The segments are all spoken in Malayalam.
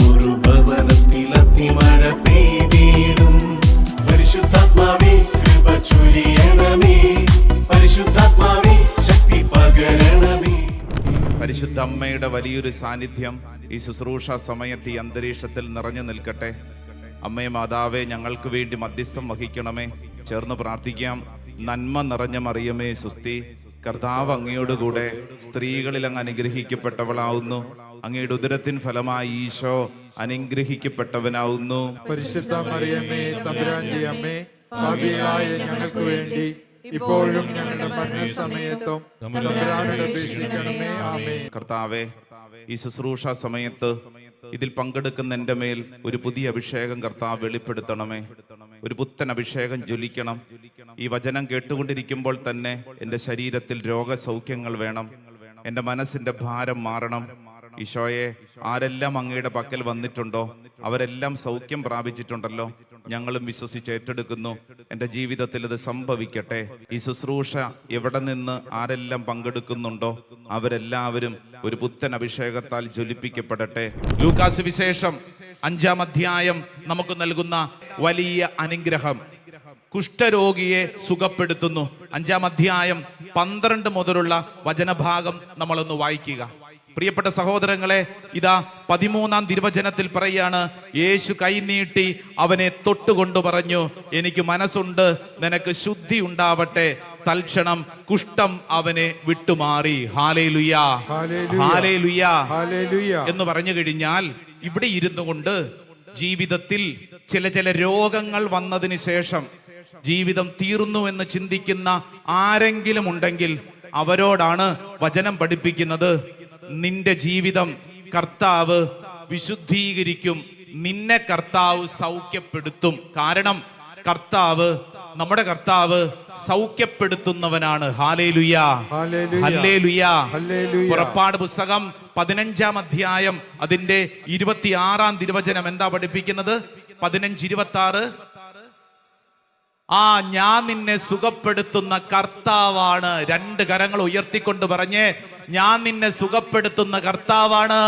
ഒരു ഭവനത്തിൽ അതിമഴ പെയ്തിടും. പരിശുദ്ധാത്മാവേ കൃപ ചൊരിയണമേ, പരിശുദ്ധാത്മാവേ ശക്തി പകരണമേ. പരിശുദ്ധ അമ്മയുടെ വലിയൊരു സാന്നിധ്യം ഈ ശുശ്രൂഷ സമയത്ത് ഈ അന്തരീക്ഷത്തിൽ നിറഞ്ഞു നിൽക്കട്ടെ. അമ്മേ മാതാവേ, ഞങ്ങൾക്ക് വേണ്ടി മധ്യസ്ഥം വഹിക്കണമേ. ചേർന്ന് പ്രാർത്ഥിക്കാം. നന്മ നിറഞ്ഞ മറിയമേ സുസ്തി, കർത്താവ് അങ്ങയോടുകൂടെ സ്ത്രീകളിൽ അങ്ങ് അനുഗ്രഹിക്കപ്പെട്ടവളാവുന്നു. അങ്ങയുടെ ഉദരത്തിൻ ഫലമായി ഈശോ അനുഗ്രഹിക്കപ്പെട്ടവനാവുന്നു. പരിശുദ്ധ മറിയമേ തമ്പുരാന്റെ അമ്മേ, പാപികളായ ഞങ്ങൾക്ക് വേണ്ടി ഇപ്പോഴും ഞങ്ങളുടെ മരണസമയത്തും തമ്പുരാനോട് അപേക്ഷിക്കണമേ. ആമേൻ. കർത്താവേ, ഈ ശുശ്രൂഷ സമയത്ത് ഇതിൽ പങ്കെടുക്കുന്ന എൻ്റെ മേൽ ഒരു പുതിയ അഭിഷേകം കർത്താവ് വെളിപ്പെടുത്തണമേ. ഒരു പുത്തൻ അഭിഷേകം ജ്വലിക്കണം. ഈ വചനം കേട്ടുകൊണ്ടിരിക്കുമ്പോൾ തന്നെ എൻ്റെ ശരീരത്തിൽ രോഗസൗഖ്യങ്ങൾ വേണം. എൻ്റെ മനസ്സിൻ്റെ ഭാരം മാറണം. ഈശോയെ, ആരെല്ലാം അങ്ങയുടെ പക്കൽ വന്നിട്ടുണ്ടോ അവരെല്ലാം സൗഖ്യം പ്രാപിച്ചിട്ടുണ്ടല്ലോ. ഞങ്ങളും വിശ്വസിച്ച് ഏറ്റെടുക്കുന്നു. എൻ്റെ ജീവിതത്തിൽ ഇത് സംഭവിക്കട്ടെ. ഈ ശുശ്രൂഷ എവിടെ നിന്ന് ആരെല്ലാം പങ്കെടുക്കുന്നുണ്ടോ അവരെല്ലാവരും ഒരു പുത്തൻ അഭിഷേകത്താൽ ജ്വലിപ്പിക്കപ്പെടട്ടെ. ലൂക്കാസ് വിശേഷം 5-ാം അധ്യായം നമുക്ക് നൽകുന്ന വലിയ അനുഗ്രഹം കുഷ്ഠരോഗിയെ സുഖപ്പെടുത്തുന്നു. 5-ാം അധ്യായം 12 മുതലുള്ള വചനഭാഗം നമ്മളൊന്ന് വായിക്കുക. പ്രിയപ്പെട്ട സഹോദരങ്ങളെ, ഇതാ 13-ാം തിരുവചനത്തിൽ പറയാണ്, യേശു കൈനീട്ടി അവനെ തൊട്ടുകൊണ്ടു പറഞ്ഞു, എനിക്ക് മനസ്സുണ്ട്, നിനക്ക് ശുദ്ധി ഉണ്ടാവട്ടെ. തൽക്ഷണം കുഷ്ഠം അവനെ വിട്ടുമാറി. ഹല്ലേലൂയാ, ഹല്ലേലൂയാ, ഹല്ലേലൂയാ എന്ന് പറഞ്ഞു കഴിഞ്ഞാൽ, ഇവിടെ ഇരുന്നു കൊണ്ട് ജീവിതത്തിൽ ചില രോഗങ്ങൾ വന്നതിന് ശേഷം ജീവിതം തീർന്നു എന്ന് ചിന്തിക്കുന്ന ആരെങ്കിലും ഉണ്ടെങ്കിൽ അവരോടാണ് വചനം പഠിപ്പിക്കുന്നത്. നിന്റെ ജീവിതം കർത്താവ് വിശുദ്ധീകരിക്കും, നിന്നെ കർത്താവ് സൗഖ്യപ്പെടുത്തും. കാരണം നമ്മുടെ കർത്താവ് സൗഖ്യപ്പെടുത്തുന്നവനാണ്. ഹല്ലേലൂയാ, ഹല്ലേലൂയാ. പുറപ്പാട് പുസ്തകം 15-ാം അധ്യായം അതിന്റെ 26-ാം തിരുവചനം എന്താ പഠിപ്പിക്കുന്നത്? 15:26. ഞാൻ നിന്നെ സുഖപ്പെടുത്തുന്ന കർത്താവാണ്. 2 കരങ്ങൾ ഉയർത്തിക്കൊണ്ട് പറഞ്ഞേ, ഞാൻ നിന്നെ സുഖപ്പെടുത്തുന്ന കർത്താവാണ്.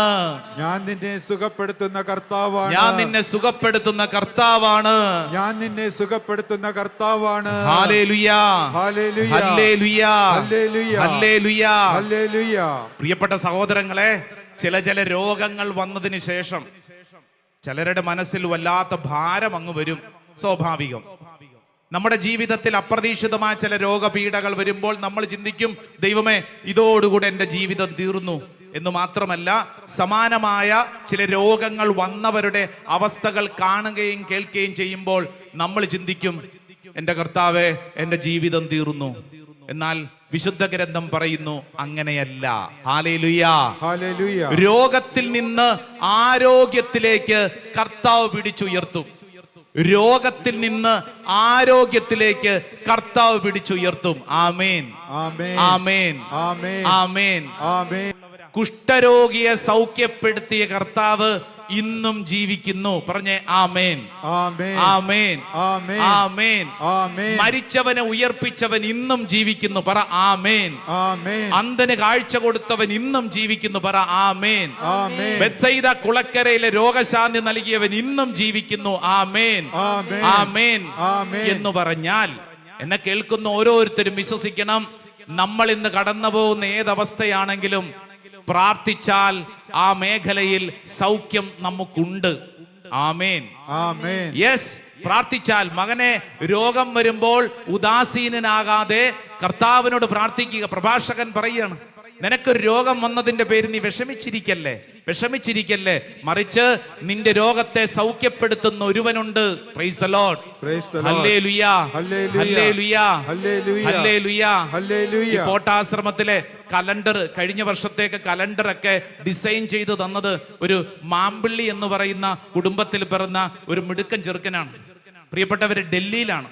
ഞാൻ നിന്നെ സുഖപ്പെടുത്തുന്ന കർത്താവാണ്. ഞാൻ നിന്നെ സുഖപ്പെടുത്തുന്ന കർത്താവാണ്. ഞാൻ നിന്നെ സുഖപ്പെടുത്തുന്ന കർത്താവാണ്. ഹല്ലേലൂയാ, ഹല്ലേലൂയാ, ഹല്ലേലൂയാ, ഹല്ലേലൂയാ, ഹല്ലേലൂയാ. പ്രിയപ്പെട്ട സഹോദരങ്ങളെ, ചില രോഗങ്ങൾ വന്നതിന് ശേഷം ചിലരുടെ മനസ്സിൽ വല്ലാത്ത ഭാരം അങ്ങ് വരും. സ്വാഭാവികം. നമ്മുടെ ജീവിതത്തിൽ അപ്രതീക്ഷിതമായ ചില രോഗപീഠകൾ വരുമ്പോൾ നമ്മൾ ചിന്തിക്കും, ദൈവമേ, ഇതോടുകൂടെ എൻ്റെ ജീവിതം തീർന്നു എന്ന് മാത്രമല്ല, സമാനമായ ചില രോഗങ്ങൾ വന്നവരുടെ അവസ്ഥകൾ കാണുകയും കേൾക്കുകയും ചെയ്യുമ്പോൾ നമ്മൾ ചിന്തിക്കും, എൻ്റെ കർത്താവേ, എൻ്റെ ജീവിതം തീർന്നു. എന്നാൽ വിശുദ്ധ ഗ്രന്ഥം പറയുന്നു, അങ്ങനെയല്ല. ഹല്ലേലൂയാ, ഹല്ലേലൂയാ. രോഗത്തിൽ നിന്ന് ആരോഗ്യത്തിലേക്ക് കർത്താവ് പിടിച്ചുയർത്തും. രോഗത്തിൽ നിന്ന് ആരോഗ്യത്തിലേക്ക് കർത്താവ് പിടിച്ചുയർത്തും. ആമേൻ, ആമേൻ, ആമേൻ, ആമേൻ, ആമേൻ. കുഷ്ഠരോഗിയെ സൗഖ്യപ്പെടുത്തിയ കർത്താവ് ഇന്നും ജീവിക്കുന്നു. പറഞ്ഞേ ആമേൻ, ആമേൻ, ആമേൻ, ആമേൻ, ആമേൻ. മരിച്ചവനെ ഉയർപ്പിച്ചവൻ ഇന്നും ജീവിക്കുന്നു. പറ ആമേൻ, ആമേൻ. അന്ധന് കാഴ്ച കൊടുത്തവൻ ഇന്നും ജീവിക്കുന്നു. പറ ആമേൻ, ആമേൻ. ബെത്സയിദ കുളക്കരയിലെ രോഗശാന്തി നൽകിയവൻ ഇന്നും ജീവിക്കുന്നു. ആമേൻ, ആമേൻ, ആമേൻ എന്ന് പറഞ്ഞാൽ എന്നെ കേൾക്കുന്ന ഓരോരുത്തരും വിശ്വസിക്കണം, നമ്മൾ ഇന്ന് കടന്നു പോകുന്ന ഏതവസ്ഥയാണെങ്കിലും പ്രാർത്ഥിച്ചാൽ ആ മേഖലയിൽ സൗഖ്യം നമുക്കുണ്ട്. ആമേൻ, ആമേൻ. യെസ്, പ്രാർത്ഥിച്ചാൽ. മകനെ, രോഗം വരുമ്പോൾ ഉദാസീനനാകാതെ കർത്താവിനോട് പ്രാർത്ഥിക്കുക. പ്രഭാഷകൻ പറയാണ്, നിനക്കൊരു രോഗം വന്നതിന്റെ പേര് നീ വിഷമിച്ചിരിക്കല്ലേ, മറിച്ച് നിന്റെ രോഗത്തെ സൗഖ്യപ്പെടുത്തുന്ന ഒരുവനുണ്ട്. Praise the Lord, hallelujah, hallelujah, hallelujah, hallelujah. കോട്ടാശ്രമത്തിലെ കലണ്ടർ, കഴിഞ്ഞ വർഷത്തേക്ക് കലണ്ടറൊക്കെ ഡിസൈൻ ചെയ്ത് തന്നത് ഒരു മാമ്പിള്ളി എന്ന് പറയുന്ന കുടുംബത്തിൽ പിറന്ന ഒരു മിടുക്കൻ ചെറുക്കനാണ്. പ്രിയപ്പെട്ടവര്, ഡൽഹിയിലാണ്.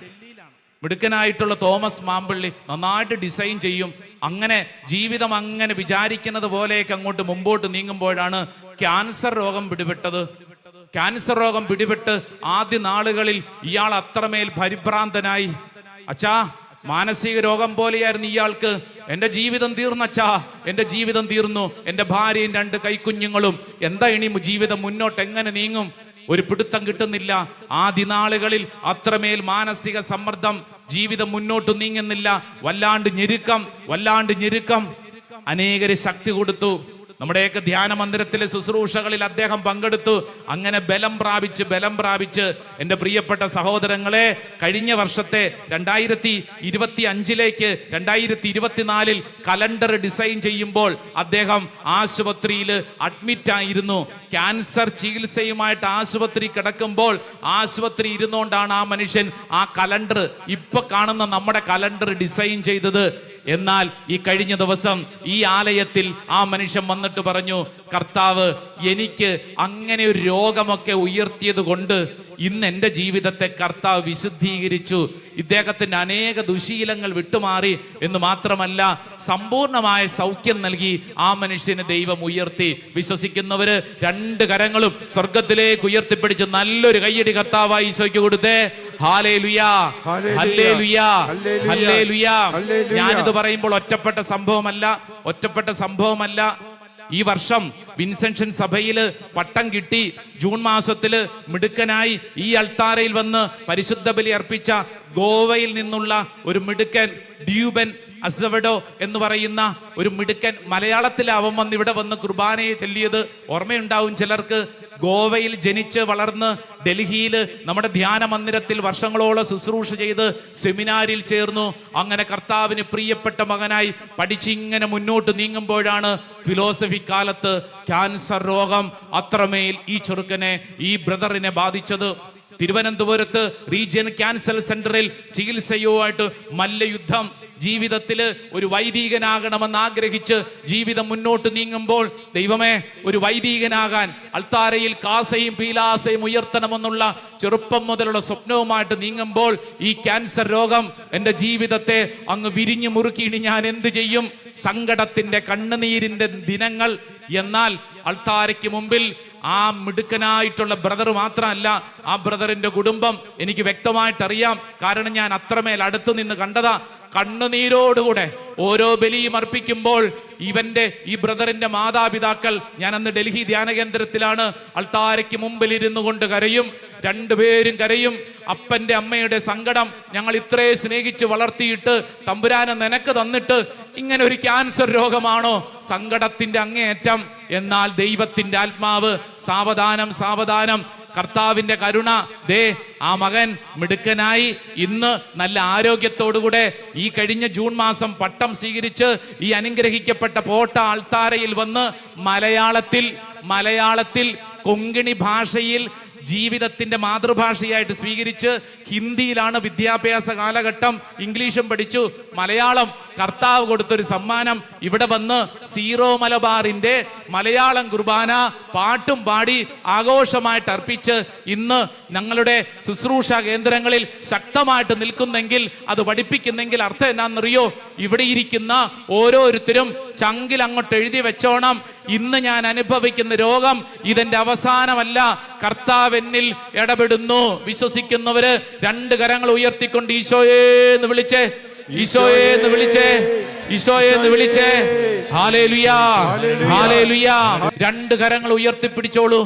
മിടുക്കനായിട്ടുള്ള തോമസ് മാമ്പിള്ളി നന്നായിട്ട് ഡിസൈൻ ചെയ്യും. അങ്ങനെ ജീവിതം അങ്ങനെ വിചാരിക്കുന്നത് പോലെയൊക്കെ അങ്ങോട്ട് മുമ്പോട്ട് നീങ്ങുമ്പോഴാണ് ക്യാൻസർ രോഗം പിടിപെട്ടത്. ക്യാൻസർ രോഗം പിടിപെട്ട് ആദ്യ നാളുകളിൽ ഇയാൾ അത്രമേൽ പരിഭ്രാന്തനായി. അച്ഛാ, മാനസിക രോഗം പോലെയായിരുന്നു ഇയാൾക്ക്. എന്റെ ജീവിതം തീർന്നച്ചാ, എന്റെ ജീവിതം തീർന്നു, എന്റെ ഭാര്യയും 2 കൈക്കുഞ്ഞുങ്ങളും, എന്താ ഇനി ജീവിതം മുന്നോട്ട് എങ്ങനെ നീങ്ങും? ഒരു പിടുത്തം കിട്ടുന്നില്ല. ആദ്യ നാളുകളിൽ അത്രമേൽ മാനസിക സമ്മർദ്ദം, ജീവിതം മുന്നോട്ട് നീങ്ങുന്നില്ല, വല്ലാണ്ട് ഞെരുക്കം. അനേകര് ശക്തി കൊടുത്തു. നമ്മുടെയൊക്കെ ധ്യാന മന്ദിരത്തിലെ ശുശ്രൂഷകളിൽ അദ്ദേഹം പങ്കെടുത്തു. അങ്ങനെ ബലം പ്രാപിച്ച് എൻ്റെ പ്രിയപ്പെട്ട സഹോദരങ്ങളെ, കഴിഞ്ഞ വർഷത്തെ 2025 2024 കലണ്ടർ ഡിസൈൻ ചെയ്യുമ്പോൾ അദ്ദേഹം ആശുപത്രിയിൽ അഡ്മിറ്റ് ആയിരുന്നു. ക്യാൻസർ ചികിത്സയുമായിട്ട് ആശുപത്രി കിടക്കുമ്പോൾ ആശുപത്രി ഇരുന്നുകൊണ്ടാണ് ആ മനുഷ്യൻ ആ കലണ്ടർ, ഇപ്പൊ കാണുന്ന നമ്മുടെ കലണ്ടർ ഡിസൈൻ ചെയ്തത്. എന്നാൽ ഈ കഴിഞ്ഞ ദിവസം ഈ ആലയത്തിൽ ആ മനുഷ്യൻ വന്നിട്ട് പറഞ്ഞു, കർത്താവ് എനിക്ക് അങ്ങനെ ഒരു രോഗമൊക്കെ ഉയർത്തിയത് കൊണ്ട് ഇന്ന് എൻ്റെ ജീവിതത്തെ കർത്താവ് വിശുദ്ധീകരിച്ചു. ഇദ്ദേഹത്തിന് അനേക ദുശീലങ്ങൾ വിട്ടുമാറി എന്ന് മാത്രമല്ല, സമ്പൂർണമായ സൗഖ്യം നൽകി ആ മനുഷ്യന് ദൈവം ഉയർത്തി. വിശ്വസിക്കുന്നവര് 2 കരങ്ങളും സ്വർഗത്തിലേക്ക് ഉയർത്തിപ്പിടിച്ച് നല്ലൊരു കയ്യടി കർത്താവായി ഈശോയ്ക്ക് കൊടുത്തേ. Hallelujah, hallelujah, hallelujah. ഞാനിത് പറയുമ്പോൾ ഒറ്റപ്പെട്ട സംഭവമല്ല. ഈ വർഷം വിൻസെൻഷൻ സഭയില് പട്ടം കിട്ടി. ജൂൺ മാസത്തില് മിടുക്കനായി ഈ അൾത്താരയിൽ വന്ന് പരിശുദ്ധ ബലി അർപ്പിച്ച ഗോവയിൽ നിന്നുള്ള ഒരു മിടുക്കൻ ഡ്യൂബൻ അസവഡോ എന്ന് പറയുന്ന ഒരു മിടുക്കൻ, മലയാളത്തിലെ അവൻ വന്ന് ഇവിടെ വന്ന് കുർബാനയെ ചൊല്ലിയത് ഓർമ്മയുണ്ടാവും ചിലർക്ക്. ഗോവയിൽ ജനിച്ച് വളർന്ന് ഡൽഹിയിൽ നമ്മുടെ ധ്യാന മന്ദിരത്തിൽ വർഷങ്ങളോളം ശുശ്രൂഷ ചെയ്ത് സെമിനാരിൽ ചേർന്നു. അങ്ങനെ കർത്താവിന് പ്രിയപ്പെട്ട മകനായി പഠിച്ചിങ്ങനെ മുന്നോട്ട് നീങ്ങുമ്പോഴാണ് ഫിലോസഫി കാലത്ത് ക്യാൻസർ രോഗം അത്രമേൽ ഈ ചെറുക്കനെ, ഈ ബ്രദറിനെ ബാധിച്ചത്. തിരുവനന്തപുരത്ത് റീജിയൻ ക്യാൻസർ സെന്ററിൽ ചികിത്സയുമായിട്ട് മല്ലയുദ്ധം. ജീവിതത്തിൽ ഒരു വൈദികനാകണമെന്ന് ആഗ്രഹിച്ച് ജീവിതം മുന്നോട്ട് നീങ്ങുമ്പോൾ, ദൈവമേ ഒരു വൈദികനാകാൻ അൾത്താരയിൽ കാസയും പീലാസയും ഉയർത്തണമെന്നുള്ള ചെറുപ്പം മുതലുള്ള സ്വപ്നവുമായിട്ട് നീങ്ങുമ്പോൾ ഈ ക്യാൻസർ രോഗം എൻ്റെ ജീവിതത്തെ അങ്ങ് വിരിഞ്ഞു മുറുക്കി. ഇനി ഞാൻ എന്ത് ചെയ്യും? സങ്കടത്തിന്റെ കണ്ണുനീരിന്റെ ദിനങ്ങൾ. എന്നാൽ അൾത്താരയ്ക്ക് മുമ്പിൽ ആ മിടുക്കനായിട്ടുള്ള ബ്രദർ മാത്രമല്ല, ആ ബ്രദറിന്റെ കുടുംബം എനിക്ക് വ്യക്തമായിട്ട് അറിയാം. കാരണം ഞാൻ അത്രമേൽ അടുത്തു നിന്ന് കണ്ടതാ. കണ്ണുനീരോടുകൂടെ ഓരോ ബലിയും അർപ്പിക്കുമ്പോൾ ഈ ബ്രദറിന്റെ മാതാപിതാക്കൾ, ഞാൻ അന്ന് ഡൽഹി ധ്യാന കേന്ദ്രത്തിലാണ്, അൾത്താരയ്ക്ക് മുമ്പിൽ ഇരുന്നു കൊണ്ട് കരയും. 2 പേരും കരയും. അപ്പന്റെ അമ്മയുടെ സങ്കടം, ഞങ്ങൾ ഇത്രയും സ്നേഹിച്ച് വളർത്തിയിട്ട് തമ്പുരാനെ നിനക്ക് തന്നിട്ട് ഇങ്ങനെ ഒരു ക്യാൻസർ രോഗമാണോ? സങ്കടത്തിന്റെ അങ്ങേയറ്റം. എന്നാൽ ദൈവത്തിന്റെ ആത്മാവ്, സാവധാനം കർത്താവിന്റെ കരുണ. ആ മകൻ മിടുക്കനായി ഇന്ന് നല്ല ആരോഗ്യത്തോടുകൂടെ ഈ കഴിഞ്ഞ ജൂൺ മാസം പട്ടം സ്വീകരിച്ച് ഈ അനുഗ്രഹിക്കപ്പെട്ട പോട്ട അൾത്താരയിൽ വന്ന് മലയാളത്തിൽ കൊങ്കിണി ഭാഷയിൽ ജീവിതത്തിന്റെ മാതൃഭാഷയായിട്ട് സ്വീകരിച്ച് ഹിന്ദിയിലാണ് വിദ്യാഭ്യാസ കാലഘട്ടം, ഇംഗ്ലീഷും പഠിച്ചു. മലയാളം കർത്താവ് കൊടുത്തൊരു സമ്മാനം. ഇവിടെ വന്ന് സീറോ മലബാറിന്റെ മലയാളം കുർബാന പാട്ടും പാടി ആഘോഷമായിട്ട് അർപ്പിച്ച് ഇന്ന് ഞങ്ങളുടെ ശുശ്രൂഷ കേന്ദ്രങ്ങളിൽ ശക്തമായിട്ട് നിൽക്കുന്നെങ്കിൽ, അത് പഠിപ്പിക്കുന്നെങ്കിൽ അർത്ഥം എന്നാണെന്നറിയോ? ഇവിടെ ഇരിക്കുന്ന ഓരോരുത്തരും ചങ്കിൽ അങ്ങോട്ട് എഴുതി വെച്ചോണം, ഇന്ന് ഞാൻ അനുഭവിക്കുന്ന രോഗം ഇതെന്റെ അവസാനമല്ല, കർത്താവ് എന്നിൽ ഇടപെടുന്നു. വിശ്വസിക്കുന്നവര് 2 കരങ്ങൾ ഉയർത്തിക്കൊണ്ട് ഈശോയേ എന്ന് വിളിച്ചേ, ഈശോയേ എന്ന് വിളിച്ചേ, ഈശോയേ എന്ന് വിളിച്ചേ. Hallelujah, hallelujah. 2 കരങ്ങൾ ഉയർത്തിപ്പിടിച്ചോളൂ.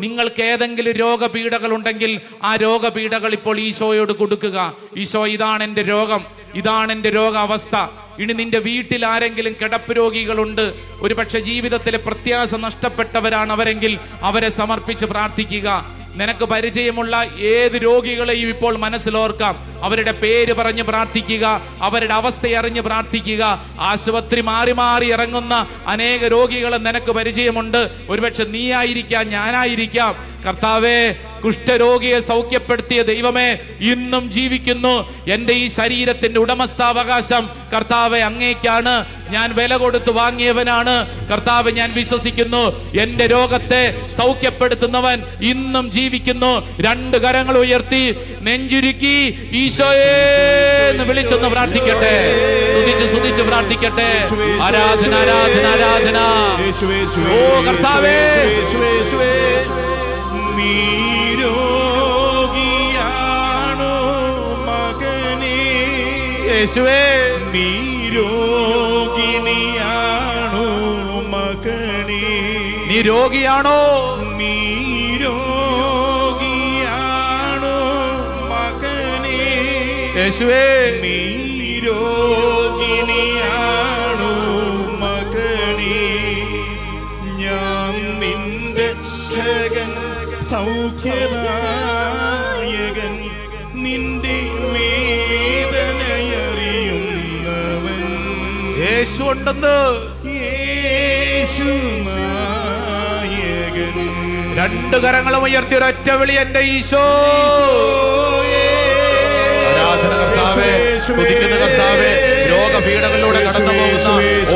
നിങ്ങൾക്ക് ഏതെങ്കിലും രോഗപീഠകൾ ഉണ്ടെങ്കിൽ ആ രോഗപീഠകൾ ഇപ്പോൾ ഈശോയോട് കൊടുക്കുക. ഈശോ, ഇതാണ് എൻ്റെ രോഗം, ഇതാണ് എൻ്റെ രോഗാവസ്ഥ. ഇനി നിന്റെ വീട്ടിൽ ആരെങ്കിലും കിടപ്പ് രോഗികളുണ്ട്, ഒരുപക്ഷെ ജീവിതത്തിലെ പ്രത്യാശ നഷ്ടപ്പെട്ടവരാണ് അവരെങ്കിൽ അവരെ സമർപ്പിച്ച് പ്രാർത്ഥിക്കുക. നിനക്ക് പരിചയമുള്ള ഏത് രോഗികളെയും ഇപ്പോൾ മനസ്സിലോർക്കാം. അവരുടെ പേര് പറഞ്ഞ് പ്രാർത്ഥിക്കുക, അവരുടെ അവസ്ഥ അറിഞ്ഞ് പ്രാർത്ഥിക്കുക. ആശുപത്രി മാറി മാറി ഇറങ്ങുന്ന അനേക രോഗികളെ നിനക്ക് പരിചയമുണ്ട്. ഒരുപക്ഷെ നീ ആയിരിക്കാം, ഞാനായിരിക്കാം. കർത്താവേ, കുഷ്ഠരോഗിയെ സൗഖ്യപ്പെടുത്തിയ ദൈവമേ, ഇന്നും ജീവിക്കുന്നു. എൻ്റെ ഈ ശരീരത്തിന്റെ ഉടമസ്ഥാവകാശം കർത്താവെ അങ്ങേക്കാണ്. ഞാൻ വില കൊടുത്ത് വാങ്ങിയവനാണ്. കർത്താവ്, ഞാൻ വിശ്വസിക്കുന്നു, എൻ്റെ രോഗത്തെ സൗഖ്യപ്പെടുത്തുന്നവൻ ഇന്നും ജീവിക്കുന്നു. 2 കരങ്ങൾ ഉയർത്തി നെഞ്ചുരുക്കി ഈശോയെ എന്ന് വിളിച്ചൊന്ന് പ്രാർത്ഥിക്കട്ടെ, സ്തുതിച്ച് പ്രാർത്ഥിക്കട്ടെ. ആരാധന, ആരാധന, ആരാധന. ഓ കർത്താവേ, നീരോഗിയാണോ മകനേ യേശുവേ നീ രോഗിണിയാണോ മകനേ, നീ രോഗിയാണോ, നീ രോഗിയാണോ മകനേ, യേശുവേ നീ രോഗിണിയാണോ മകനേ, ഞാൻ നിന്റെ രക്ഷകൻ സൗഖ്യദായകൻ, നിന്റെ വേദനയറിയുന്നവൻ. യേശു ഉണ്ടെന്ന്, യേശു നായകൻ. രണ്ട് കരങ്ങളും ഉയർത്തി ഒരൊറ്റ വിളി, എന്റെ ഈശോ. ആരാധന കർത്താവേ, സ്തുതിക്കുന്ന കർത്താവേ, രോഗപീഠകളിലൂടെ കടന്നു പോകുന്ന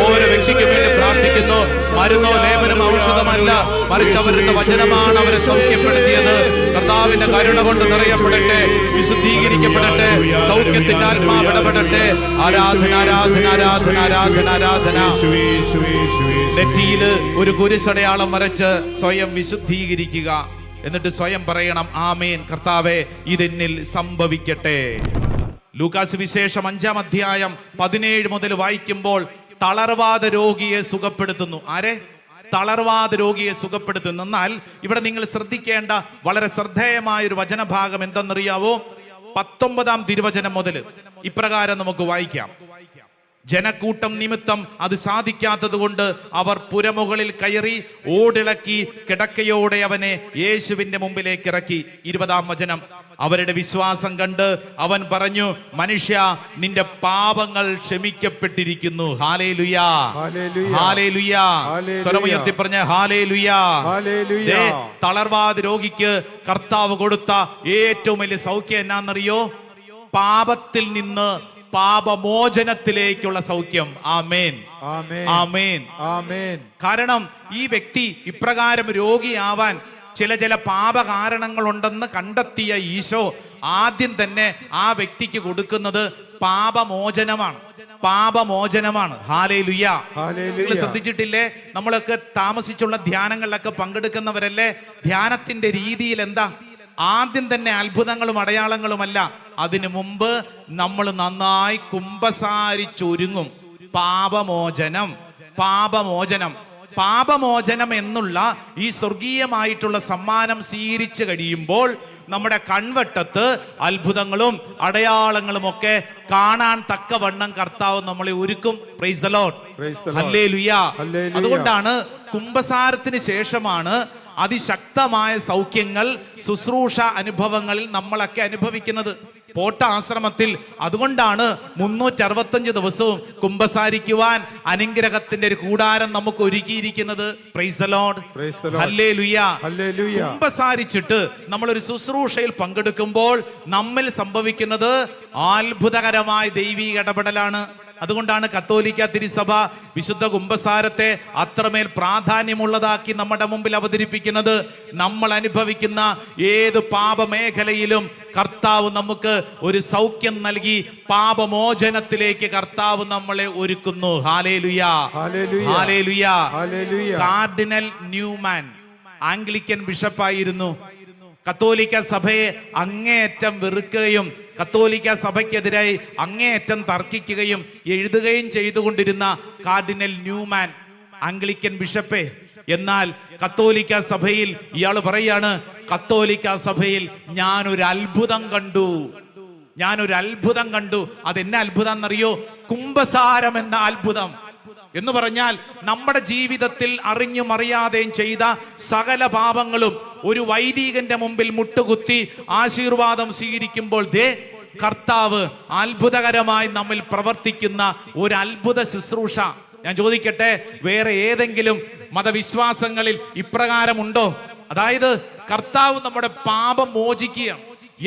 ഓരോ വ്യക്തിക്കും വേണ്ടി പ്രാർത്ഥിക്കുന്നു. മരുന്നോ ലേപനം ഔഷധമല്ല, മറിച്ച് അവരുടെ വചനമാണ് അവരെ സൗഖ്യപ്പെടുത്തിയത്. കർത്താവിന്റെ കരുണ കൊണ്ട് നിറയപ്പെടട്ടെ, വിശുദ്ധീകരിക്കപ്പെടട്ടെ, സൗഖ്യത്തിന്റെ ആത്മാവ് ഇടപെടട്ടെ. ആരാധന ആരാധന ആരാധന ആരാധന ആരാധന. നെറ്റിയില് ഒരു കുരിശടയാളം വരച്ച് സ്വയം വിശുദ്ധീകരിക്കുക. എന്നിട്ട് സ്വയം പറയണം, ആമേൻ കർത്താവേ, ഇതെന്നിൽ സംഭവിക്കട്ടെ. ലൂക്കാസ് വിശേഷം 5-ാം അധ്യായം 17 മുതൽ വായിക്കുമ്പോൾ തളർവാദ രോഗിയെ സുഖപ്പെടുത്തുന്നു. ആരെ? തളർവാദ രോഗിയെ സുഖപ്പെടുത്തുന്നു. എന്നാൽ ഇവിടെ നിങ്ങൾ ശ്രദ്ധിക്കേണ്ട വളരെ ശ്രദ്ധേയമായ ഒരു വചനഭാഗം എന്തെന്നറിയാവോ? 19-ാം തിരുവചനം മുതൽ ഇപ്രകാരം നമുക്ക് വായിക്കാം. ജനക്കൂട്ടം നിമിത്തം അത് സാധിക്കാത്തത് കൊണ്ട് അവർ പുരമുകളിൽ കയറി ഓടിളക്കി കിടക്കയോടെ അവനെ യേശുവിന്റെ മുമ്പിലേക്ക് ഇറക്കി. 20-ാം വചനം. അവരുടെ വിശ്വാസം കണ്ട് അവൻ പറഞ്ഞു, മനുഷ്യ, നിന്റെ പാപങ്ങൾ ക്ഷമിക്കപ്പെട്ടിരിക്കുന്നു. Hallelujah, hallelujah. സ്വരമുയർത്തി പറഞ്ഞ ഹാലേലുയാ. തളർവാദ രോഗിക്ക് കർത്താവ് കൊടുത്ത ഏറ്റവും വലിയ സൗഖ്യം എന്നാന്നറിയോ? പാപത്തിൽ നിന്ന് പാപമോചനത്തിലേക്കുള്ള സൗഖ്യം. ആമേൻ, ആമേൻ, ആമേൻ. കാരണം ഈ വ്യക്തി ഇപ്രകാരം രോഗിയാവാൻ ചില പാപകാരണങ്ങളുണ്ടെന്ന് കണ്ടെത്തിയ ഈശോ ആദ്യം തന്നെ ആ വ്യക്തിക്ക് കൊടുക്കുന്നത് പാപമോചനമാണ്. പാപമോചനമാണ്. ഹാലേലുയ. നിങ്ങൾ ശ്രദ്ധിച്ചിട്ടില്ലേ? നമ്മളൊക്കെ താമസിച്ചുള്ള ധ്യാനങ്ങളിലൊക്കെ പങ്കെടുക്കുന്നവരല്ലേ? ധ്യാനത്തിന്റെ രീതിയിൽ എന്താ? ആദ്യം തന്നെ അത്ഭുതങ്ങളും അടയാളങ്ങളുമല്ല, അതിനു മുമ്പ് നമ്മൾ നന്നായി കുമ്പസാരിച്ചൊരുങ്ങും. പാപമോചനം, പാപമോചനം, പാപമോചനം എന്നുള്ള ഈ സ്വർഗീയമായിട്ടുള്ള സമ്മാനം സ്വീകരിച്ചു കഴിയുമ്പോൾ നമ്മുടെ കൺവട്ടത്ത് അത്ഭുതങ്ങളും അടയാളങ്ങളും ഒക്കെ കാണാൻ തക്കവണ്ണം കർത്താവ് നമ്മളെ ഒരുക്കും. Price the Lord, hallelujah. അതുകൊണ്ടാണ് കുമ്പസാരത്തിന് ശേഷമാണ് അതിശക്തമായ സൗഖ്യങ്ങൾ, ശുശ്രൂഷ അനുഭവങ്ങളിൽ നമ്മളൊക്കെ അനുഭവിക്കുന്നത്. പോട്ട ആശ്രമത്തിൽ അതുകൊണ്ടാണ് 365 ദിവസവും കുമ്പസാരിക്കുവാൻ അനുഗ്രഹത്തിന്റെ ഒരു കൂടാരം നമുക്ക് ഒരുക്കിയിരിക്കുന്നത്. Praise the Lord, hallelujah. കുമ്പസാരിച്ചിട്ട് നമ്മളൊരു ശുശ്രൂഷയിൽ പങ്കെടുക്കുമ്പോൾ നമ്മിൽ സംഭവിക്കുന്നത് അത്ഭുതകരമായ ദൈവിക ഇടപെടലാണ്. അതുകൊണ്ടാണ് കത്തോലിക്ക തിരുസഭ വിശുദ്ധ കുമ്പസാരത്തെ അത്രമേൽ പ്രാധാന്യമുള്ളതാക്കി നമ്മുടെ മുമ്പിൽ അവതരിപ്പിക്കുന്നത്. നമ്മൾ അനുഭവിക്കുന്ന ഏത് പാപമേഖലയിലും കർത്താവ് നമുക്ക് ഒരു സൗഖ്യം നൽകി പാപമോചനത്തിലേക്ക് കർത്താവ് നമ്മളെ ഒരുക്കുന്നു. Hallelujah, hallelujah. Cardinal Newman Anglican ബിഷപ്പായിരുന്നു. കത്തോലിക്ക സഭയെ അങ്ങേയറ്റം വെറുക്കുകയും കത്തോലിക്ക സഭയ്ക്കെതിരായി അങ്ങേയറ്റം തർക്കിക്കുകയും എഴുതുകയും ചെയ്തുകൊണ്ടിരുന്ന കാർഡിനൽ ന്യൂമാൻ ആംഗ്ലിക്കൻ ബിഷപ്പേ. എന്നാൽ കത്തോലിക്ക സഭയിൽ ഇയാൾ പറയാണ്, കത്തോലിക്ക സഭയിൽ ഞാനൊരു അത്ഭുതം കണ്ടു, ഞാനൊരു അത്ഭുതം കണ്ടു. അതെന്നെ അത്ഭുതം എന്നറിയോ? കുമ്പസാരം എന്ന അത്ഭുതം. എന്ന് പറഞ്ഞാൽ നമ്മുടെ ജീവിതത്തിൽ അറിഞ്ഞും അറിയാതെയും ചെയ്ത സകല പാപങ്ങളും ഒരു വൈദികന്റെ മുമ്പിൽ മുട്ടുകുത്തി ആശീർവാദം സ്വീകരിക്കുമ്പോൾ കർത്താവ് അത്ഭുതകരമായി നമ്മിൽ പ്രവർത്തിക്കുന്ന ഒരു അത്ഭുത ശുശ്രൂഷ. ഞാൻ ചോദിക്കട്ടെ, വേറെ ഏതെങ്കിലും മതവിശ്വാസങ്ങളിൽ ഇപ്രകാരമുണ്ടോ? അതായത് കർത്താവ് നമ്മുടെ പാപം മോചിക്കുകയാണ്.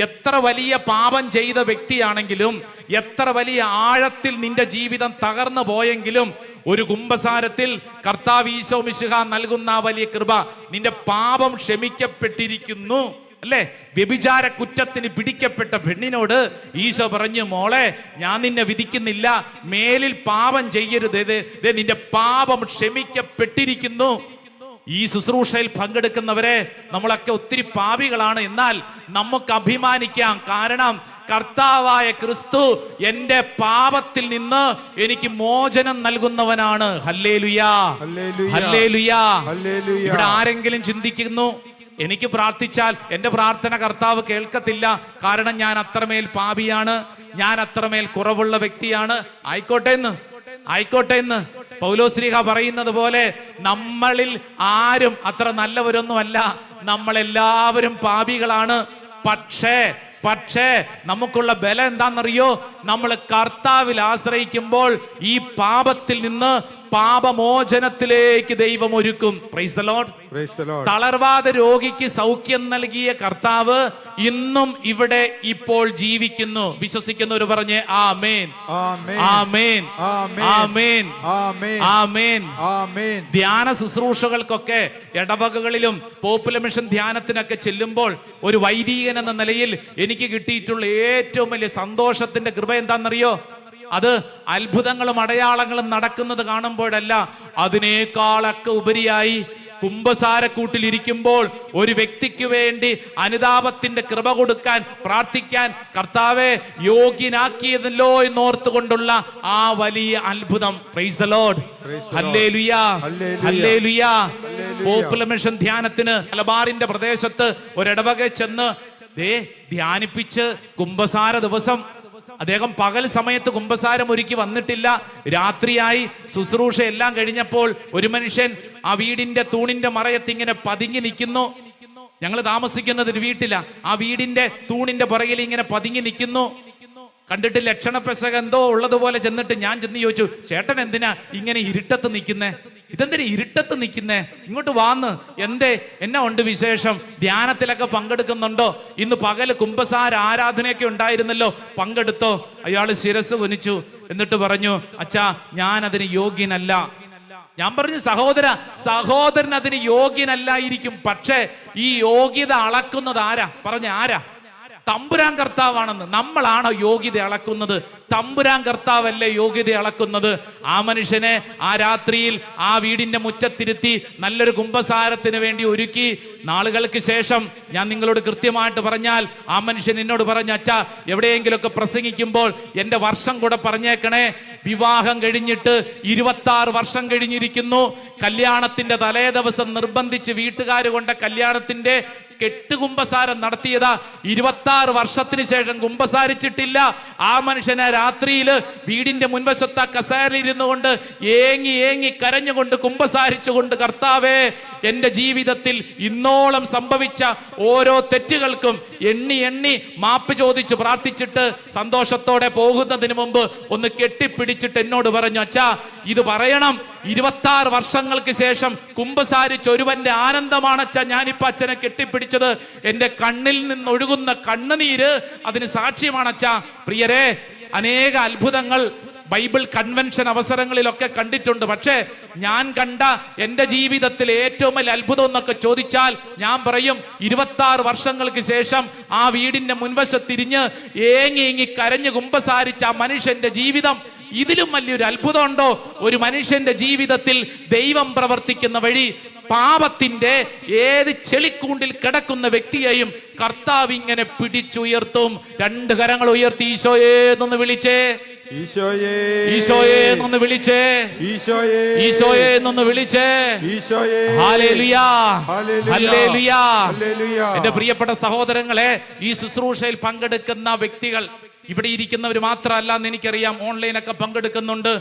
എത്ര വലിയ പാപം ചെയ്ത വ്യക്തിയാണെങ്കിലും, എത്ര വലിയ ആഴത്തിൽ നിന്റെ ജീവിതം തകർന്നു പോയെങ്കിലും, ഒരു കുമ്പസാരത്തിൽ കർത്താവ് ഈശോ മിശിഹ നൽകുന്ന വലിയ കൃപ, നിന്റെ പാപം ക്ഷമിക്കപ്പെട്ടിരിക്കുന്നു. അല്ലേ? വ്യഭിചാര കുറ്റത്തിന് പിടിക്കപ്പെട്ട പെണ്ണിനോട് ഈശോ പറഞ്ഞു, മോളെ, ഞാൻ നിന്നെ വിധിക്കുന്നില്ല, മേലിൽ പാപം ചെയ്യരുത്, നിന്റെ പാപം ക്ഷമിക്കപ്പെട്ടിരിക്കുന്നു. ഈ ശുശ്രൂഷയിൽ പങ്കെടുക്കുന്നവരെ, നമ്മളൊക്കെ ഒത്തിരി പാപികളാണ്, എന്നാൽ നമുക്ക് അഭിമാനിക്കാം. കാരണം കർത്താവായ ക്രിസ്തു എന്റെ പാപത്തിൽ നിന്ന് എനിക്ക് മോചനം നൽകുന്നവനാണ്. ഹല്ലേലൂയാ, ഹല്ലേലൂയാ. ഇവിടെ ആരെങ്കിലും ചിന്തിക്കുന്നു എനിക്ക് പ്രാർത്ഥിച്ചാൽ എന്റെ പ്രാർത്ഥന കർത്താവ് കേൾക്കത്തില്ല, കാരണം ഞാൻ അത്രമേൽ പാപിയാണ്, ഞാൻ അത്രമേൽ കുറവുള്ള വ്യക്തിയാണ്? ആയിക്കോട്ടെ എന്ന് പൗലോസ്ലീഹ പറയുന്നത് പോലെ നമ്മളിൽ ആരും അത്ര നല്ലവരൊന്നുമല്ല, നമ്മളെല്ലാവരും പാപികളാണ്. പക്ഷേ നമുക്കുള്ള ബലം എന്താണെന്നറിയോ? നമ്മൾ കർത്താവിൽ ആശ്രയിക്കുമ്പോൾ ഈ പാപത്തിൽ നിന്ന് പാപമോചനത്തിലേക്ക് ദൈവം ഒരുക്കും. Price the Lord. തളർവാദ രോഗിക്ക് സൗഖ്യം നൽകിയ കർത്താവ് ഇന്നും ഇവിടെ ഇപ്പോൾ ജീവിക്കുന്നു. വിശ്വസിക്കുന്നവർ പറഞ്ഞേ ആമേൻ, ആമേൻ, ആമേൻ, ആമേൻ. ധ്യാന ശുശ്രൂഷകൾക്കൊക്കെ ഇടവകകളിലും പോപ്പുലർ മിഷൻ ധ്യാനത്തിനൊക്കെ ചെല്ലുമ്പോൾ ഒരു വൈദികൻ എന്ന നിലയിൽ എനിക്ക് കിട്ടിയിട്ടുള്ള ഏറ്റവും വലിയ സന്തോഷത്തിന്റെ കൃപ എന്താണെന്നറിയോ? അത് അത്ഭുതങ്ങളും അടയാളങ്ങളും നടക്കുന്നത് കാണുമ്പോഴല്ല, അതിനേക്കാളൊക്കെ ഉപരിയായി കുമ്പസാരക്കൂട്ടിലിരിക്കുമ്പോൾ ഒരു വ്യക്തിക്ക് വേണ്ടി അനുതാപത്തിന്റെ കൃപ കൊടുക്കാൻ പ്രാർത്ഥിക്കാൻ കർത്താവെ യോഗ്യനാക്കിയതല്ലോ എന്നോർത്തുകൊണ്ടുള്ള ആ വലിയ അത്ഭുതം. Price the Lord. Hallelujah, hallelujah. Popular mission ധ്യാനത്തിന് മലബാറിന്റെ പ്രദേശത്ത് ഒരിടവക ചെന്ന് ധ്യാനിപ്പിച്ച് കുമ്പസാര ദിവസം അദ്ദേഹം പകൽ സമയത്ത് കുമ്പസാരം ഒരുക്കി വന്നിട്ടില്ല. രാത്രിയായി ശുശ്രൂഷ എല്ലാം കഴിഞ്ഞപ്പോൾ ഒരു മനുഷ്യൻ ആ വീടിന്റെ തൂണിന്റെ മറയത്ത് ഇങ്ങനെ പതുങ്ങി നിൽക്കുന്നു. ഞങ്ങൾ താമസിക്കുന്നത് ഒരു വീട്ടിലാ. ആ വീടിന്റെ തൂണിന്റെ പുറകിൽ ഇങ്ങനെ പതുങ്ങി നിൽക്കുന്നു. കണ്ടിട്ട് ലക്ഷണപ്പെസക എന്തോ ഉള്ളതുപോലെ ചെന്നിട്ട് ഞാൻ ചെന്ന് ചോദിച്ചു, ചേട്ടൻ എന്തിനാ ഇങ്ങനെ ഇരുട്ടത്ത് നിൽക്കുന്നേ? ഇതെന്തിനാ ഇരുട്ടത്ത് നിൽക്കുന്നേ? ഇങ്ങോട്ട് വാന്ന്. എന്തേ, എന്നാ ഉണ്ട് വിശേഷം? ധ്യാനത്തിലൊക്കെ പങ്കെടുക്കുന്നുണ്ടോ? ഇന്ന് പകല് കുമ്പസാര ആരാധനയൊക്കെ ഉണ്ടായിരുന്നല്ലോ, പങ്കെടുത്തോ? അയാൾ ശിരസ് കുനിച്ചു. എന്നിട്ട് പറഞ്ഞു, അച്ഛാ ഞാൻ അതിന് യോഗ്യനല്ല. ഞാൻ പറഞ്ഞു, സഹോദരൻ അതിന് യോഗ്യനല്ലായിരിക്കും, പക്ഷേ ഈ യോഗ്യത അളക്കുന്നത് ആരാ? ആരാ? തമ്പുരാൻ കർത്താവാണെന്ന്. നമ്മളാണോ യോഗ്യത അളക്കുന്നത്? തമ്പുരാൻ കർത്താവല്ലേ യോഗ്യത അളക്കുന്നത്. ആ മനുഷ്യനെ ആ രാത്രിയിൽ ആ വീടിന്റെ മുറ്റത്തിരുത്തി നല്ലൊരു കുമ്പസാരത്തിന് വേണ്ടി ഒരുക്കി. നാളുകൾക്ക് ശേഷം ഞാൻ നിങ്ങളോട് കൃത്യമായിട്ട് പറഞ്ഞാൽ ആ മനുഷ്യൻ എന്നോട് പറഞ്ഞു, അച്ഛാ എവിടെയെങ്കിലുമൊക്കെ പ്രസംഗിക്കുമ്പോൾ എന്റെ വർഷം കൂടെ പറഞ്ഞേക്കണേ. വിവാഹം കഴിഞ്ഞിട്ട് 26 വർഷം കഴിഞ്ഞിരിക്കുന്നു. കല്യാണത്തിന്റെ തലേ ദിവസം നിർബന്ധിച്ച് വീട്ടുകാർ കൊണ്ട കല്യാണത്തിന്റെ കെട്ടുകുമ്പസാരം നടത്തിയതാ. 26 വർഷത്തിന് ശേഷം കുമ്പസാരിച്ചിട്ടില്ല. ആ മനുഷ്യനെ രാത്രിയില് വീടിന്റെ മുൻവശത്ത് കസേരയിരുന്നു കൊണ്ട് ഏങ്ങി കരഞ്ഞുകൊണ്ട് കുമ്പസാരിച്ചുകൊണ്ട്, കർത്താവേ എന്റെ ജീവിതത്തിൽ ഇന്നോളം സംഭവിച്ച ഓരോ തെറ്റുകൾക്കും എണ്ണി മാപ്പ് ചോദിച്ച് പ്രാർത്ഥിച്ചിട്ട് സന്തോഷത്തോടെ പോകുന്നതിന് മുമ്പ് ഒന്ന് കെട്ടിപ്പിടിച്ചിട്ട് എന്നോട് പറഞ്ഞു, അച്ഛാ ഇത് പറയണം, 26 വർഷങ്ങൾക്ക് ശേഷം കുമ്പസാരിച്ച ഒരുവന്റെ ആനന്ദമാണ് അച്ഛാ ഞാനിപ്പോ അച്ഛനെ കെട്ടിപ്പിടിച്ചത്. എന്റെ കണ്ണിൽ നിന്നൊഴുകുന്ന കണ്ണുനീര് അതിന് സാക്ഷ്യമാണ് അച്ഛാ. പ്രിയരെ, അനേക അത്ഭുതങ്ങൾ ബൈബിൾ കൺവെൻഷൻ അവസരങ്ങളിലൊക്കെ കണ്ടിട്ടുണ്ട്. പക്ഷേ ഞാൻ കണ്ട എൻ്റെ ജീവിതത്തിൽ ഏറ്റവും വലിയ അത്ഭുതം എന്നൊക്കെ ചോദിച്ചാൽ ഞാൻ പറയും, 26 വർഷങ്ങൾക്ക് ശേഷം ആ വീടിന്റെ മുൻവശത്തിരിഞ്ഞ് ഏങ്ങി കരഞ്ഞ് കുമ്പസാരിച്ച ആ മനുഷ്യന്റെ ജീവിതം. ഇതിലും വലിയൊരു അത്ഭുതം ഉണ്ടോ? ഒരു മനുഷ്യന്റെ ജീവിതത്തിൽ ദൈവം പ്രവർത്തിക്കുന്ന വഴി പാപത്തിന്റെ ഏത് ചെളിക്കൂണ്ടിൽ കിടക്കുന്ന വ്യക്തിയെയും കർത്താവ് ഇങ്ങനെ പിടിച്ചുയർത്തും. 2 കരങ്ങൾ ഉയർത്തി ഈശോയേ എന്നൊന്ന് വിളിച്ചേ, ഈശോയേ എന്നൊന്ന് വിളിച്ചേ, ഈശോയേ എന്നൊന്ന് വിളിച്ചേ. ഹല്ലേലൂയാ, ഹല്ലേലൂയാ. എന്റെ പ്രിയപ്പെട്ട സഹോദരങ്ങളെ, ഈ ശുശ്രൂഷയിൽ പങ്കെടുക്കുന്ന വ്യക്തികൾ ഇവിടെ ഇരിക്കുന്നവർ മാത്രമല്ല എന്ന് എനിക്കറിയാം, ഓൺലൈനൊക്കെ പങ്കെടുക്കുന്നുണ്ട്.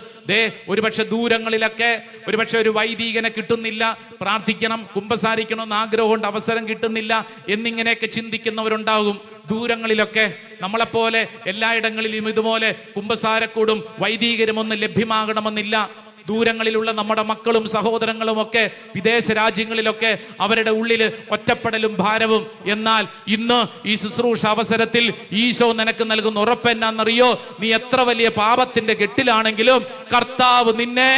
ഒരുപക്ഷെ ദൂരങ്ങളിലൊക്കെ ഒരുപക്ഷെ ഒരു വൈദികനെ കിട്ടുന്നില്ല, പ്രാർത്ഥിക്കണം കുമ്പസാരിക്കണം എന്ന് ആഗ്രഹമുണ്ട്, അവസരം കിട്ടുന്നില്ല എന്നിങ്ങനെയൊക്കെ ചിന്തിക്കുന്നവരുണ്ടാകും. ദൂരങ്ങളിലൊക്കെ നമ്മളെപ്പോലെ എല്ലായിടങ്ങളിലും ഇതുപോലെ കുമ്പസാരക്കൂടും വൈദികരും ഒന്നും ലഭ്യമാകണമെന്നില്ല. ദൂരങ്ങളിലുള്ള നമ്മുടെ മക്കളും സഹോദരങ്ങളും ഒക്കെ വിദേശ രാജ്യങ്ങളിലൊക്കെ അവരുടെ ഉള്ളിൽ ഒറ്റപ്പെടലും ഭാരവും. എന്നാൽ ഇന്ന് ഈ ശുശ്രൂഷ അവസരത്തിൽ ഈശോ നിനക്ക് നൽകുന്ന ഉറപ്പ് എന്നാന്നറിയോ? നീ എത്ര വലിയ പാപത്തിന്റെ കെട്ടിലാണെങ്കിലും കർത്താവ് നിന്നെ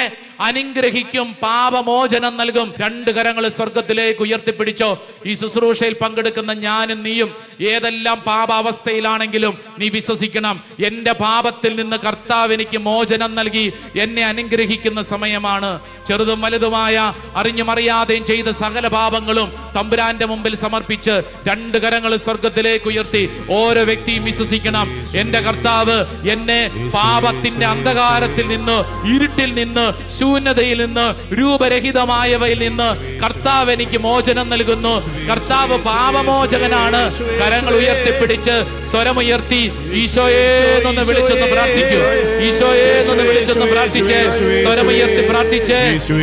അനുഗ്രഹിക്കും, പാപമോചനം നൽകും. 2 കരങ്ങൾ സ്വർഗത്തിലേക്ക് ഉയർത്തിപ്പിടിച്ചോ. ഈ ശുശ്രൂഷയിൽ പങ്കെടുക്കുന്ന ഞാനും നീയും ഏതെല്ലാം പാപാവസ്ഥയിലാണെങ്കിലും നീ വിശ്വസിക്കണം, എന്റെ പാപത്തിൽ നിന്ന് കർത്താവ് എനിക്ക് മോചനം നൽകി എന്നെ അനുഗ്രഹിക്കുന്ന സമയമാണ്. ചെറുതും വലുതുമായ അറിഞ്ഞും അറിയാതെയും ചെയ്ത സകല പാപങ്ങളും തമ്പുരാന്റെ മുമ്പിൽ സമർപ്പിച്ച് 2 കരങ്ങൾ സ്വർഗത്തിലേക്ക് ഉയർത്തി ഓരോ വ്യക്തിയും വിശ്വസിക്കണം, എന്റെ കർത്താവ് എന്നെ പാപത്തിന്റെ അന്ധകാരത്തിൽ നിന്ന്, ഇരുട്ടിൽ നിന്ന്, ശൂന്യതയിൽ നിന്ന്, രൂപരഹിതമായവയിൽ നിന്ന് കർത്താവ് എനിക്ക് മോചനം നൽകുന്നു. കർത്താവ് പാപമോചകനാണ്. കരങ്ങൾ ഉയർത്തിപ്പിടിച്ച് സ്വരമുയർത്തി ഈശോയെ എന്നൊന്ന് വിളിച്ചൊന്ന് പ്രാർത്ഥിക്കൂ. ഈശോയെ എന്നൊന്ന് വിളിച്ചൊന്ന് പ്രാർത്ഥിച്ച് സ്വരമുയർത്തി പ്രാർത്ഥിച്ച്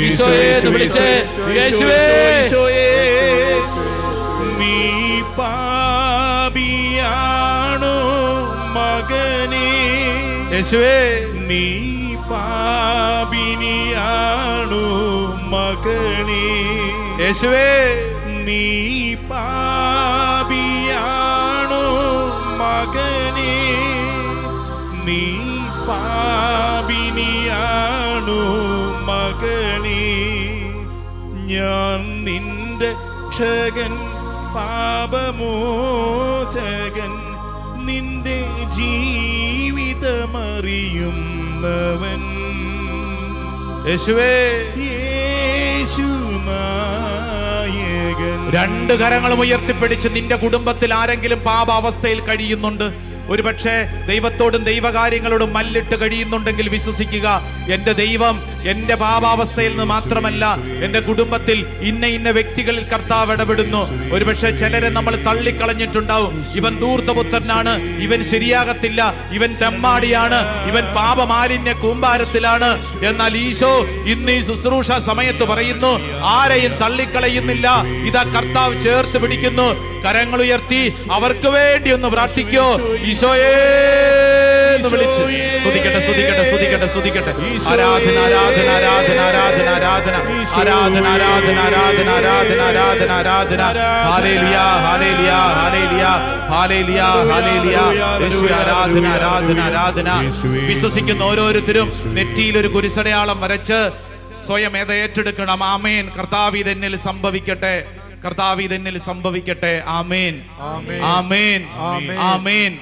ഈശോയെ എന്ന് വിളിച്ച് യേശുവേ നീ പാപിയാണോ മകനേ, യേശുവേ നീ പാപിനിയാണോ മകനേ, യേശുവേ നീ പാപിയാണോ മകനേ, നീ പാപിനിയാണോ മകനേ, ഞാൻ നിന്റെ രക്ഷകൻ, പാപമോചകൻ, നിന്റെ ജീവിതമറിയുന്നവൻ യേശുവേ യേശുനായകൻ. 2 കരങ്ങളും ഉയർത്തിപ്പിടിച്ച് നിന്റെ കുടുംബത്തിൽ ആരെങ്കിലും പാപാവസ്ഥയിൽ കഴിയുന്നുണ്ട്, ഒരുപക്ഷെ ദൈവത്തോടും ദൈവകാര്യങ്ങളോടും മല്ലിട്ട് കഴിയുന്നുണ്ടെങ്കിൽ വിശ്വസിക്കുക, എന്റെ ദൈവം എന്റെ പാപാവസ്ഥയിൽ നിന്ന് മാത്രമല്ല എന്റെ കുടുംബത്തിൽ ഇന്ന വ്യക്തികളിൽ കർത്താവ് ഇടപെടുന്നു. ഒരുപക്ഷെ ചിലരെ നമ്മൾ തള്ളിക്കളഞ്ഞിട്ടുണ്ടാവും. ഇവൻ ധൂർത്തപുത്രനാണ്, ഇവൻ ശരിയാകത്തില്ല, ഇവൻ തെമ്മാടിയാണ്, ഇവൻ പാപമാലിന്യ കൂമ്പാരത്തിലാണ്. എന്നാൽ ഈശോ ഇന്ന് ഈ ശുശ്രൂഷ സമയത്ത് പറയുന്നു, ആരെയും തള്ളിക്കളയുന്നില്ല. ഇതാ കർത്താവ് ചേർത്ത് പിടിക്കുന്നു. കരങ്ങൾ ഉയർത്തി അവർക്ക് വേണ്ടി ഒന്ന് പ്രാർത്ഥിക്കോ. ഈശോയെ എന്ന് വിളിച്ച് സ്തുതിക്കട്ടെ, സ്തുതിക്കട്ടെ, സ്തുതിക്കട്ടെ, സ്തുതിക്കട്ടെ. ആരാധന, ആരാധന, ആരാധന, ആരാധന, ആരാധന, ആരാധന, ആരാധന, ആരാധന, ആരാധന, ആരാധന, ആരാധന. Hallelujah, hallelujah, hallelujah, hallelujah, hallelujah. യേശുവേ ആരാധന, ആരാധന, ആരാധന. വിശ്വസിക്കുന്ന ഓരോരുത്തരും നെറ്റിയിൽ ഒരു കുരിശടയാളം വരച്ച് സ്വയം ഏറ്റെടുക്കണം. ആമേൻ. കർത്താവ് ഇതെന്നിൽ സംഭവിക്കട്ടെ, കർത്താവ് ഇതെന്നിൽ സംഭവിക്കട്ടെ. ആമേൻ, ആമേൻ, ആമേൻ, ആമേൻ.